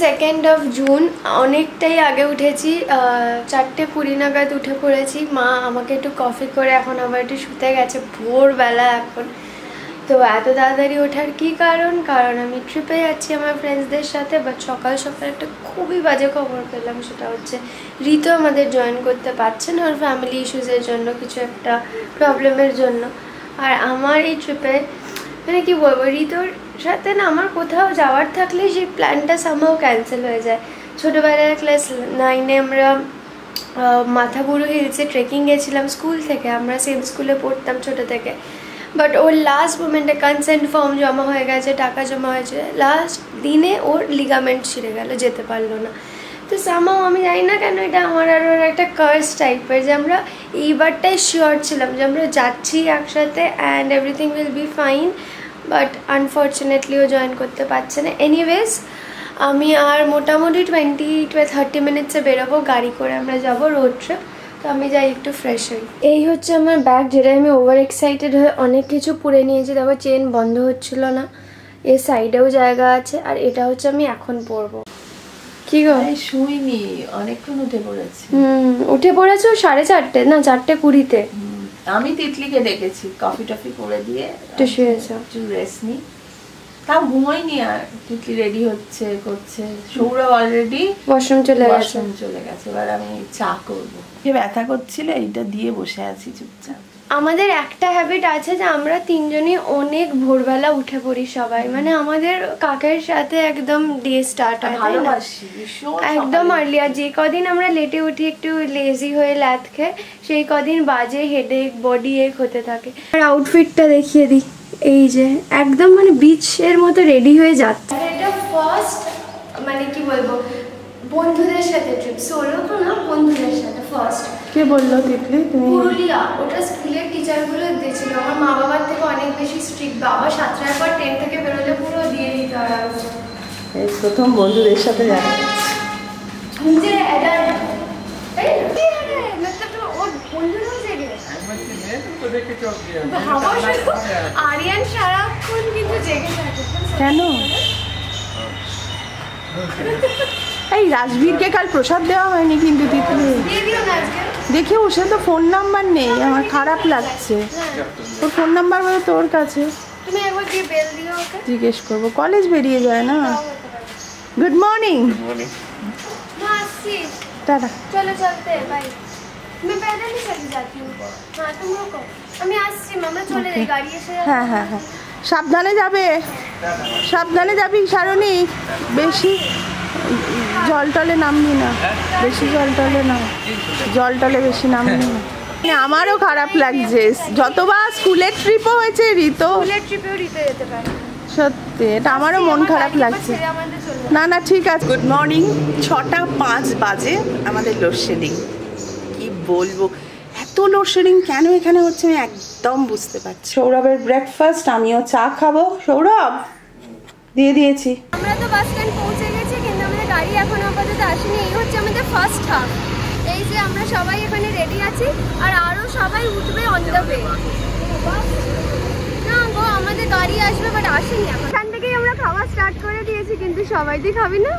2nd of June অনেকটাই আগে উঠেছি, 4:20 নাগাদ উঠে পড়েছি। মা আমাকে একটু কফি করে এখন আবার একটু শুতে গেছে, ভোরবেলা এখন। তো এত তাড়াতাড়ি ওঠার কি কারণ? কারণ আমি ট্রিপে যাচ্ছি আমার ফ্রেন্ডসদের সাথে। বাট সকাল সকাল একটা খুবই বাজে খবর পেলাম, সেটা হচ্ছে ঋতু আমাদের জয়েন করতে পারছে না, ওর ফ্যামিলি ইস্যুসের জন্য, কিছু একটা প্রবলেমের জন্য। আর আমার এই ট্রিপে মানে কি বলবো, ঋতুর সাথে না আমার কোথাও যাওয়ার থাকলে সেই প্ল্যানটা সামহাও ক্যান্সেল হয়ে যায়। ছোটোবেলায় ক্লাস 9-এ আমরা মাথাবুরু হিলসে ট্রেকিং গেছিলাম স্কুল থেকে, আমরা সেম স্কুলে পড়তাম ছোটো থেকে। বাট ওর লাস্ট মোমেন্টে কনসেন্ট ফর্ম জমা হয়ে গেছে, টাকা জমা হয়েছে, লাস্ট দিনে ওর লিগামেন্ট ছিঁড়ে গেল, যেতে পারলো না। তো সামহাও আমি জানি না কেন এটা আমার আর ওর একটা কার্স টাইপের, যে আমরা এইবারটাই শিওর ছিলাম যে আমরা যাচ্ছি একসাথে and everything will be fine. But unfortunately ও জয়েন করতে পারছে না। এনিওয়েজ আমি আর মোটামুটি 20-30 মিনিটসে বেরোবো, গাড়ি করে আমরা যাব রোড ট্রিপ। তো আমি যাই একটু ফ্রেশ হই। এই হচ্ছে আমার ব্যাগ, যেটা আমি ওভার এক্সাইটেড হয়ে অনেক কিছু পুরে নিয়েছি। তারপর চেন বন্ধ হচ্ছিল না, এর সাইডেও জায়গা আছে, আর এটা হচ্ছে আমি এখন পরবো। কি গো? শুইনি, অনেকক্ষণ উঠে পড়েছি। উঠে পড়েছো 4:30 না 4:20-তে? আমি তিতলিকে ডেকেছি, কফি টফি করে দিয়ে একটু শুয়েছো, একটু রেস্ট নি। তাও ঘুমাইনি, আর তিতলি রেডি হচ্ছে করছে, সৌরভ অলরেডি ওয়াশরুম চলে গেছে। এবার আমি চা করবো, ব্যথা করছিল, এইটা দিয়ে বসে আছি চুপচাপ। আমাদের একটা হ্যাবিট আছে যে আমরা তিনজনই অনেক ভোরবেলা উঠে পড়ি সবাই, মানে আমাদের কাকের সাথে একদম ডে স্টার্ট হয়, ভালোবাসি একদম আর্লি। আর যে কদিন আমরা লেটে উঠি একটু লেজি হয়ে ল্যাথ খেয়ে, সেই কদিন বাজে হেডেক বডি এক হতে থাকে। আর আউটফিটটা দেখিয়ে দিই, এই যে একদম মানে বিচের মতো রেডি হয়ে যাচ্ছে। এটা ফার্স্ট মানে কি বলবো, বন্ধুদের সাথে ট্রিপ, সোলো তো না, বন্ধুদের সাথে ফার্স্ট। কে বললো তিতলি? তুমি? পুরুলিয়া। ওটা স্কুলের টিচারগুলো দিয়েছিল, আমার মা বাবার থেকে অনেক বেশি স্ট্রিক্ট। বাবা 7টার পর 10 থেকে বেরোলে পুরো দিয়ে দিতে হয়। এই প্রথম বন্ধুদের সাথে যাবো। নিজে অ্যাডাল্ট, তাই না? ওর বন্ধুরাও জেগে আরিয়ান সারাক্ষণ কিন্তু জেগে থাকে। কেন? এই রাজবীরকে কাল প্রসাদ দেওয়া হয়নি কিন্তু তিতলি, দেখে সে তো ফোন নাম্বার নেই, আমার খারাপ লাগছে। তোর ফোন নাম্বার বলো তোর কাছে, তুমি একবার গিয়ে বেল দিও ওকে, জিজ্ঞেস করবো। কলেজ বেরিয়ে যায় না। Good morning. টাটা। চলো চলতে বাই। मैं पैदल ही चली जाती हूँ। हाँ तुम रुको, আমি আসছি, মামা চলে যাই, গাড়ি এসে যাবে। হ্যাঁ হ্যাঁ হ্যাঁ, সাবধানে যাবে, সাবধানে যাবি শারণী, বেশি জল টলে নামবি না, বেশি জল টলে না, জল টলে বেশি নামবি না। আমারও খারাপ লাগছে, যতবার স্কুলের ট্রিপও হয়েছে ঋতু, স্কুলের ট্রিপেও ঋতু যেতে পারে, সত্যি এটা আমারও মন খারাপ লাগছে। না না ঠিক আছে। গুড মর্নিং, 6:05 বাজে, আমাদের লোডশেডিং। কি বলবো, এত লোডশেডিং কেন এখানে হচ্ছে আমি একদম বুঝতে পারছি। সৌরভের ব্রেকফাস্ট, আমিও চা খাবো। সৌরভ দিয়ে দিয়েছি। আমরা তো বাস স্ট্যান্ড পৌঁছে গেছি, কিন্তু আমাদের গাড়ি এখনো আপাতত আসেনি। এই হচ্ছে আমাদের ফার্স্ট হাফ। এই যে আমরা সবাই এখানে রেডি আছি, আর আরো সবাই উঠবে অন দ্য ওয়ে। না গো, আমাদের গাড়ি আসবে বাট আসেনি এখন। এখান থেকেই আমরা খাওয়া স্টার্ট করে দিয়েছি, কিন্তু সবাই তুই খাবি না?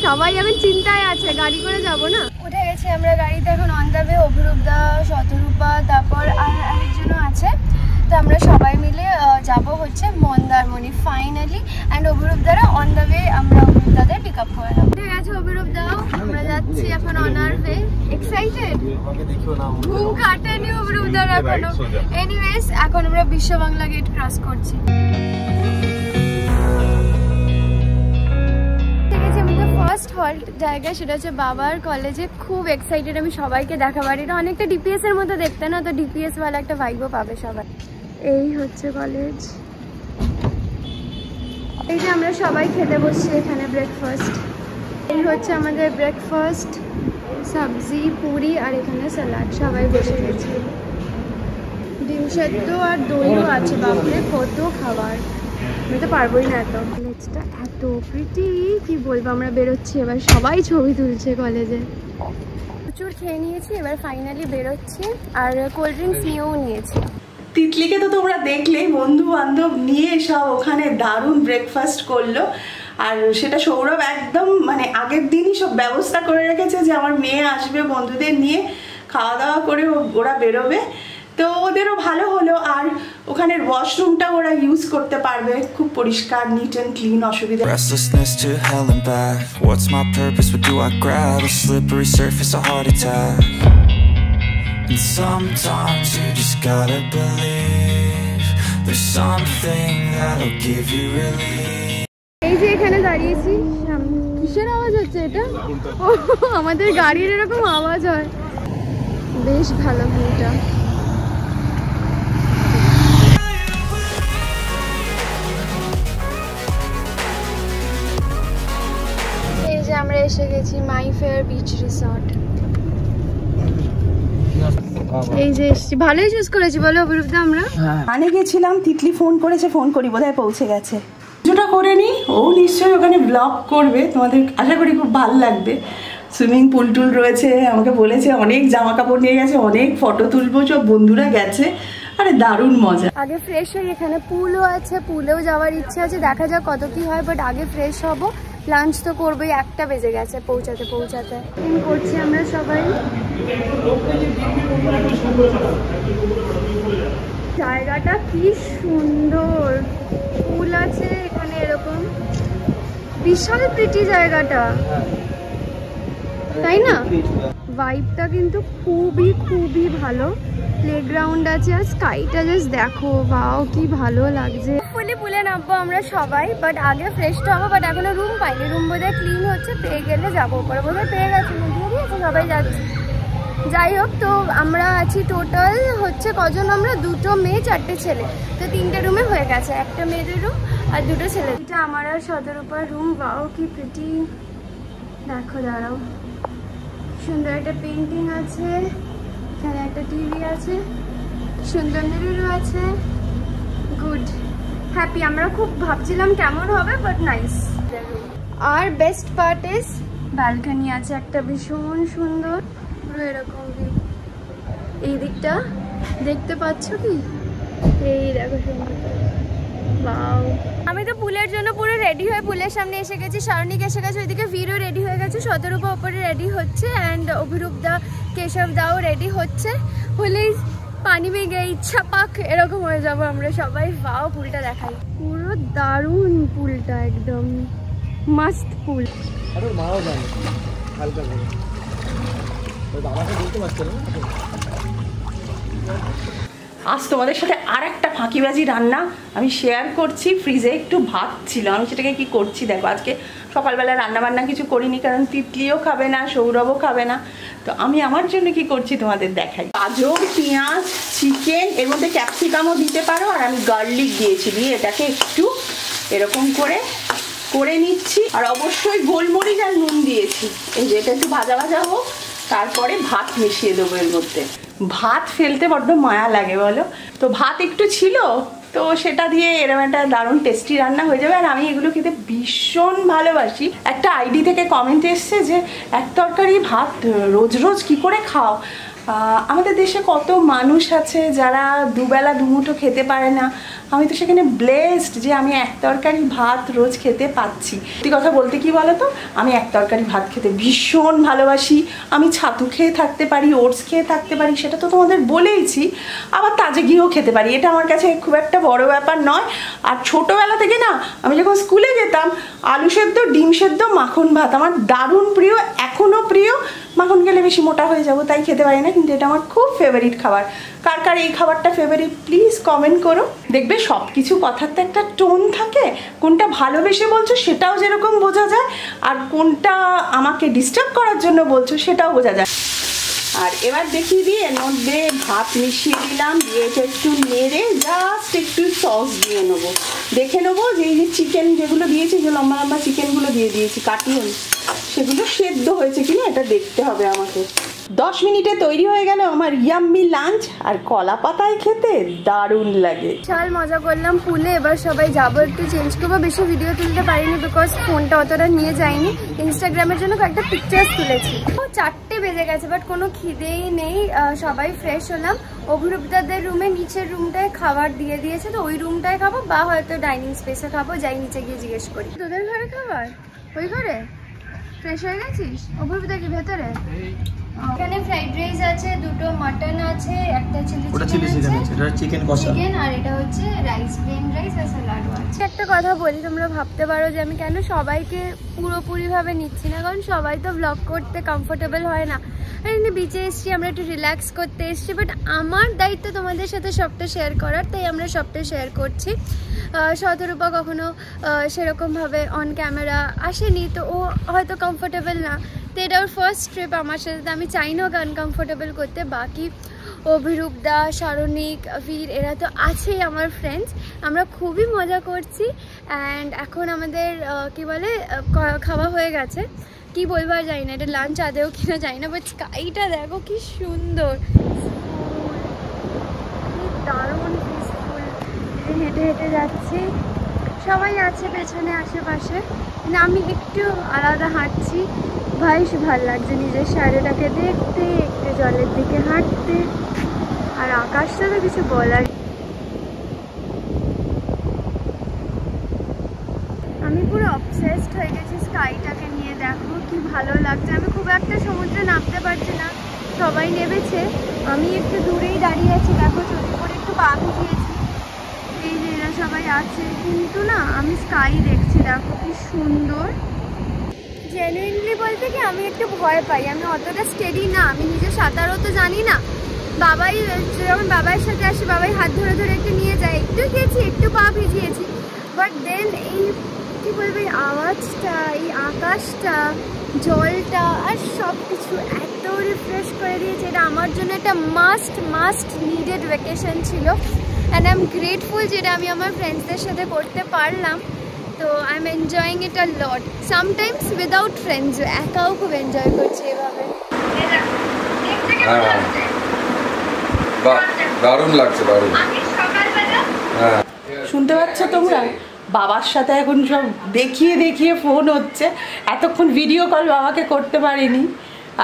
সবাই এখন চিন্তায় আছে, গাড়ি করে যাব না। উঠে গেছি আমরা গাড়িতে, এখন অন দ্য ওয়ে। অভিরূপদা, শতরূপা, তারপর আরেকজনও আছে। তো আমরা সবাই মিলে যাব হচ্ছে মন্দারমণি ফাইনালি। অ্যান্ড অভিরূপদারা অন দ্য ওয়ে, আমরা অভিরূপদাদের পিক আপ করে নেবো। ঠিক আছে অভিরূপদাও, আমরা যাচ্ছি এখন অন আর ওয়ে। এক্সাইটেড? ঘুম কাটেনি অভিরূপদার এখনো। এনিওয়েজ এখন আমরা বিশ্ব বাংলা গেট ক্রস করছি। ফার্স্ট হল্ট জায়গা, সেটা হচ্ছে বাবার কলেজে। খুব এক্সাইটেড আমি সবাইকে দেখাবার। এটা অনেকটা ডিপিএস এর মতো দেখতে না, তো ডিপিএস ওয়ালা একটা ভাইবও পাবে সবাই। এই হচ্ছে কলেজ। এই যে আমরা সবাই খেতে বসছি এখানে ব্রেকফাস্ট। এই হচ্ছে আমাদের ব্রেকফাস্ট, সবজি, পুরি আর এখানে স্যালাড। সবাই বসে গেছি। ডিম সেদ্ধ আর দইও আছে। বাপরে কত খাবার, আমি তো পারবোই না এত। কলেজটা এত প্রিটি, কি বলবো। আমরা বেরোচ্ছি এবার, সবাই ছবি তুলছে কলেজে। প্রচুর খেয়ে নিয়েছি, এবার ফাইনালি বেরোচ্ছি। আর কোল্ড ড্রিঙ্কস নিয়েও নিয়েছি। তিতলিকে তো তোমরা দেখলেই, বন্ধু বান্ধব নিয়ে সব ওখানে দারুণ ব্রেকফাস্ট করলো। আর সেটা সৌরভ একদম আগের দিনই সব ব্যবস্থা করে রেখেছে যে আমার মেয়ে আসবে বন্ধুদের নিয়ে, খাওয়া দাওয়া করে ওরা বেরোবে, তো ওদেরও ভালো হলো। আর ওখানের ওয়াশরুমটা ওরা ইউজ করতে পারবে, খুব পরিষ্কার, নিট অ্যান্ড ক্লিন, অসুবিধা। Restlessness to hell and back. What's my purpose? What do I grab? A slippery surface, a heart attack. And sometimes you just gotta believe there's something that'll give you relief. এই যে এখানে দাঁড়িয়েছি, কিসের আওয়াজ হচ্ছে এটা? আমাদের গাড়ির এরকম আওয়াজ হয়, বেশ ভালো ভিউটা। এই যে আমরা এসে গেছি মাই ফেয়ার বিচ রিসর্ট। এই যে এসছি, ভালোই চুজ করেছি বলো অপরূপদা। আমরা মানে গেছিলাম, তিতলি ফোন করেছে, ফোন করি বোধহয় পৌঁছে গেছে। কিছুটা করে নি, ও নিশ্চয়ই ওখানে ব্লগ করবে, তোমাদের আশা করি খুব ভালো লাগবে। সুইমিং পুল টুল রয়েছে, আমাকে বলেছে অনেক জামা কাপড় নিয়ে গেছে, অনেক ফটো তুলবো, সব বন্ধুরা গেছে, আরে দারুণ মজা। আগে ফ্রেশ হই, এখানে পুলও আছে, পুলেও যাওয়ার ইচ্ছে আছে, দেখা যাক কত কি হয়, বাট আগে ফ্রেশ হব। লাঞ্চ তো করবোই, 1টা বেজে গেছে পৌঁছাতে করছি আমরা সবাই। জায়গাটা কি সুন্দর, পুল আছে এখানে, এরকম বিশাল প্রিটি জায়গাটা, তাই না? ভাইবটা কিন্তু খুবই ভালো। প্লেগ্রাউন্ড আছে, আর স্কাইটা জাস্ট দেখো, বাও কি ভালো লাগছে। পুলে নামবো আমরা সবাই, বাট আগে ফ্রেশ হবো, বাট এখনো রুম পাইনি। রুম বোধহয় ক্লিন হচ্ছে, পেয়ে গেলে যাবো উপরে, বোধহয় পেয়ে গেছে, সবাই যাচ্ছে। যাই হোক, তো আমরা আছি টোটাল হচ্ছে কজন, আমরা 2 মেয়ে 4টে ছেলে, তো 3টে রুমে হয়ে গেছে, 1টা মেয়েদের রুম আর 2টো ছেলে। এটা আমার আর সদরূপার রুম, বাও কি প্রিটি, দেখো দাঁড়াও, সুন্দর একটা পেন্টিং আছে, এখানে একটা টিভি আছে, সুন্দর মিররও আছে, গুড, হ্যাপি। আমরা খুব ভাবছিলাম কেমন হবে, বাট নাইস। আর বেস্ট পার্ট ইজ ব্যালকনি আছে একটা, ভীষণ সুন্দর, পুরো এরকম ভিউ। এই দিকটা দেখতে পাচ্ছ কি, এই দেখো সুন্দর, বাও। আমি তো পুলের জন্য পুরো রেডি হয়ে পুলের সামনে এসে গেছি, শারণিক এসে গেছে, ওইদিকে ভিড়ও রেডি হয়ে গেছে, সদরূপা ওপরে রেডি হচ্ছে, অ্যান্ড অভিরূপ দা, কেশব দাও রেডি হচ্ছে, হলেই পানি में गई छपाक এরকম হয়ে যাব আমরা সবাই। বাও, পুলটা দেখাই, পুরো দারুণ পুলটা, একদম মস্ত পুল। আরে মাও জানে হালকা করে, ওই বাবাকে বলতে পারছে না। আজ তোমাদের সাথে আর একটা ফাঁকিবাজি রান্না আমি শেয়ার করছি। ফ্রিজে একটু ভাত ছিল, আমি সেটাকে কি করছি দেখো। আজকে সকালবেলা রান্না বান্না কিছু করিনি, কারণ তিতলিও খাবে না, সৌরভও খাবে না, তো আমি আমার জন্য কি করছি তোমাদের দেখাই। গাজর, পেঁয়াজ, চিকেন, এর মধ্যে ক্যাপসিকামও দিতে পারো, আর আমি গার্লিক দিয়েছি, দিয়ে এটাকে একটু এরকম করে নিচ্ছি, আর অবশ্যই গোলমরিচ আর নুন দিয়েছি। এই যে এটা একটু ভাজা ভাজা হোক, তারপরে ভাত মিশিয়ে দেবো এর মধ্যে। ভাত ফেলতে বড্ড মায়া লাগে বলো, তো ভাত একটু ছিল, তো সেটা দিয়ে এরকম একটা দারুণ টেস্টি রান্না হয়ে যাবে। আর আমি এগুলো খেতে ভীষণ ভালোবাসি। একটা আইডি থেকে কমেন্ট এসছে যে এক তরকারি ভাত রোজ রোজ কি করে খাও। আমাদের দেশে কত মানুষ আছে যারা দুবেলা দুমুঠো খেতে পারে না, আমি তো সেখানে ব্লেসড যে আমি এক তরকারি ভাত রোজ খেতে পাচ্ছি। সত্যি কথা বলতে কি বলো তো, আমি এক তরকারি ভাত খেতে ভীষণ ভালোবাসি। আমি ছাতু খেয়ে থাকতে পারি, ওটস খেয়ে থাকতে পারি, সেটা তো তোমাদের বলেইছি, আবার তাজা ঘিও খেতে পারি, এটা আমার কাছে খুব একটা বড় ব্যাপার নয়। আর ছোটোবেলা থেকে না, আমি যখন স্কুলে যেতাম, আলু সেদ্ধ, ডিম সেদ্ধ, মাখন ভাত আমার দারুণ প্রিয়, এখনও প্রিয়। মাখন খেলে বেশি মোটা হয়ে যাবো তাই খেতে পারি না, কিন্তু এটা আমার খুব ফেভারিট খাবার। কার কার এই খাবারটা ফেভারিট প্লিজ কমেন্ট করো। দেখবে সব কিছু কথার তো একটা টোন থাকে, কোনটা ভালোবেসে বলছো সেটাও যেরকম বোঝা যায়, আর কোনটা আমাকে ডিস্টার্ব করার জন্য বলছো সেটাও বোঝা যায়। আর এবার দেখিয়ে দিই, এর মধ্যে ভাত মিশিয়ে দিলাম, দিয়ে এটা একটু নেড়ে জাস্ট একটু সস দিয়ে নেবো, দেখে নেবো যে এই যে চিকেন যেগুলো দিয়েছি, যে লম্বা লম্বা চিকেনগুলো দিয়ে দিয়েছি কাটিয়ে, সেগুলো সেদ্ধ হয়েছে কিনা এটা দেখতে হবে আমাকে। 10 মিনিটে তৈরি হয়ে গেল আমার ইয়াম্মি লাঞ্চ, আর কলা পাতায় খেতে দারুণ লাগে। বিশাল মজা করলাম পুলে, এবার সবাই যাবো, একটু চেঞ্জ করবো। বেশি ভিডিও তুলতে পারিনি বিকজ ফোনটা অতটা নিয়ে যাইনি, ইনস্টাগ্রামের জন্য কয়েকটা পিকচার্স তুলেছি। 4টে বেজে গেছে, বাট কোনো খিদেই নেই, সবাই ফ্রেশ হলাম। অভিরূপদাদের রুমে নিচের রুমটায় খাবার দিয়ে দিয়েছে, তো ওই রুমটায় খাবো, বা হয়তো ডাইনিং স্পেসে খাবো, যাই নিচে গিয়ে জিজ্ঞেস করি। তোদের ঘরে খাবার ওই ঘরে? ফ্রেশ হয়ে গেছিস? অপূর্বদা কি ভেতরে? এখানে ফ্রাইড রাইস আছে, দুটো মাটন আছে, একটা চিলি চিকেন আছে, এটা চিকেন কষা, চিকেন, আর এটা হচ্ছে রাইস, প্লেন রাইস আর স্যালাডও আছে। একটা কথা বলি, তোমরা ভাবতে পারো যে আমি কেন সবাইকে পুরোপুরিভাবে নিচ্ছি না, কারণ সবাই তো ব্লগ করতে কমফোর্টেবল হয় না। আর এমনি বিচে এসছি, আমরা একটু রিল্যাক্স করতে এসছি, বাট আমার দায়িত্ব তোমাদের সাথে সবটা শেয়ার করার, তাই আমরা সবটা শেয়ার করছি। শতরূপা কখনো সেরকমভাবে অন ক্যামেরা আসেনি, তো ও হয়তো কমফোর্টেবল না, তো এটা ওর ফার্স্ট ট্রিপ আমার সাথে, তো আমি চাই না ওকে আনকমফোর্টেবল করতে। বাকি অভিরূপদা, শারণিক, বীর এরা তো আছেই আমার ফ্রেন্ডস, আমরা খুবই মজা করছি। অ্যান্ড এখন আমাদের কি বলে খাওয়া হয়ে গেছে, কি বলবো আর জানি না, এটা লাঞ্চ আদেও কিনা জানি না, বাট স্কাইটা দেখো কি সুন্দর, দারুণ পিসফুল। হেঁটে হেঁটে যাচ্ছি, সবাই আছে পেছনে আশেপাশে, কিন্তু আমি একটু আলাদা হাঁটছি। বেশ ভালো লাগছে নিজের শাড়িটাকে দেখতে, একটু জলের দিকে হাঁটতে, আর আকাশটা তো কিছু বলার। আমি পুরো অবসেসড হয়ে গেছি স্কাইটাকে নিয়ে, দেখো কি ভালো লাগছে। আমি খুব একটা সমুদ্রে নামতে পারছি না, সবাই নেমেছে, আমি একটু দূরেই দাঁড়িয়ে আছি, দেখো চলে করে একটু পা ভিজিয়েছি, এই যে এরা সবাই আছে, কিন্তু না আমি স্কাই দেখছি, দেখো কি সুন্দর। জেনুইনলি বলতে কি আমি একটু ভয় পাই, আমি অতটা স্টেডি না, আমি নিজে সাঁতারও তো জানি না। বাবাই যখন বাবার সাথে আসি, বাবাই হাত ধরে ধরে একটু নিয়ে যায়, একটু গেছি, একটু পা ভিজিয়েছি, বাট দেন এই কী বলবো, এই আওয়াজটা, এই আকাশটা, জলটা আর সব কিছু এত রিফ্রেশ করে দিয়েছে, এটা আমার জন্য একটা মাস্ট নিডেড ভ্যাকেশন ছিল। অ্যান্ড আই এম গ্রেটফুল যেটা আমি আমার ফ্রেন্ডসদের সাথে করতে পারলাম। তো I am enjoying it a lot, sometimes without friends, একাও খুব এনজয় করছি এভাবে। দারুণ লাগছে, দারুণ। শুনতে পাচ্ছ তোমরা? বাবার সাথে এখন সব দেখিয়ে দেখিয়ে ফোন হচ্ছে, এতক্ষণ ভিডিও কল বাবাকে করতে পারিনি,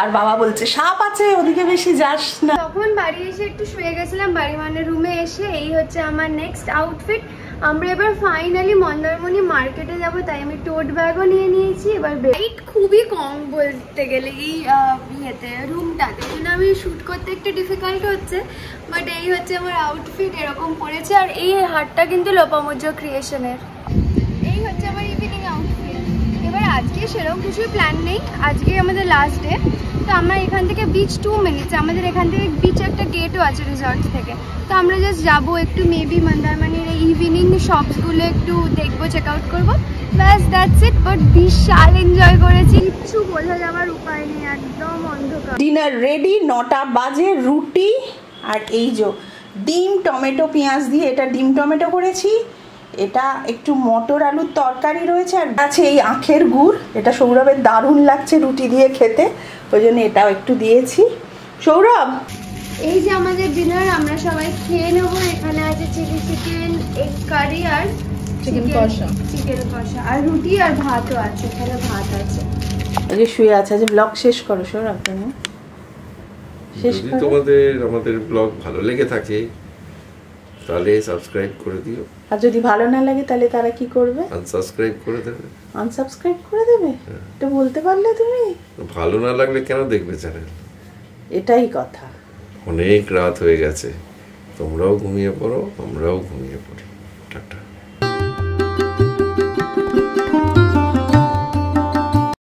আর বাবা বলছে সাপ আছে ওদিকে বেশি যাস না। তখন বাড়ি এসে একটু শুয়ে গেছিলাম, বাড়ি মানে রুমে এসে এই হচ্ছে আমার নেক্সট আউটফিট। আমরা এবার ফাইনালি মন্দারমণি মার্কেটে যাব, তাই আমি টোট ব্যাগও নিয়ে নিয়েছি। এবার লাইট খুবই কম বলতে গেলে এই ইয়েতে রুমটাতে, এই জন্য আমি শ্যুট করতে একটু ডিফিকাল্ট হচ্ছে, বাট এই হচ্ছে আমার আউটফিট, এরকম পড়েছে। আর এই হারটা কিন্তু লোপামুদ্র ক্রিয়েশনের। এই হচ্ছে আমার ইভিনিং আউটফিট। এবার আজকে সেরকম কিছুই প্ল্যান নেই, আজকে আমাদের লাস্ট ডে, তো আমরা এখান থেকে বিচ 2 মিনিটস, আমাদের এখান থেকে বিচ একটা গেটও আছে রিসর্ট থেকে, তো আমরা জাস্ট যাবো একটু, মেবি মন্দারমণির এই ইভিনিং শপসগুলো একটু দেখবো, চেক আউট করবো, ব্যাস দ্যাটস ইট। বাট বিশাল এনজয় করেছি, কিছু বোঝা যাওয়ার উপায় নেই, একদম অন্ধকার। ডিনার রেডি, 9টা বাজে, রুটি আর এই যে ডিম টমেটো পেঁয়াজ দিয়ে, এটা ডিম টমেটো করেছি, এটা একটু মটর আলুর তরকারি রয়েছে, আর আছে এই আখের গুড়, এটা সৌরভের দারুণ লাগছে রুটি দিয়ে খেতে, ওই জন্য এটাও একটু দিয়েছি। সৌরভ, এই যে আমাদের ডিনার, আমরা সবাই খেয়ে নেবো। এখানে আছে চিলি চিকেন, এগ কারি আর চিকেন কষা, আর রুটি আর ভাতও আছে, এখানে ভাত আছে। এই যে শুয়ে আছে, যে ব্লগ শেষ করো সৌরভ, তুমি শেষ যদি করো। তোমাদের আমাদের ব্লগ ভালো লেগে থাকে তাহলে সাবস্ক্রাইব করে দিও, আর যদি ভালো না লাগে তাহলে তারা কি করবে? আনসাবস্ক্রাইব করে দেবে। আনসাবস্ক্রাইব করে দেবে? এটা বলতে পারলে তুমি? ভালো না লাগলে কেন দেখবে চ্যানেল? এটাই কথা। অনেক রাত হয়ে গেছে, তোমরাও ঘুমিয়ে পড়ো, আমরাও ঘুমিয়ে পড়ি। টাটা।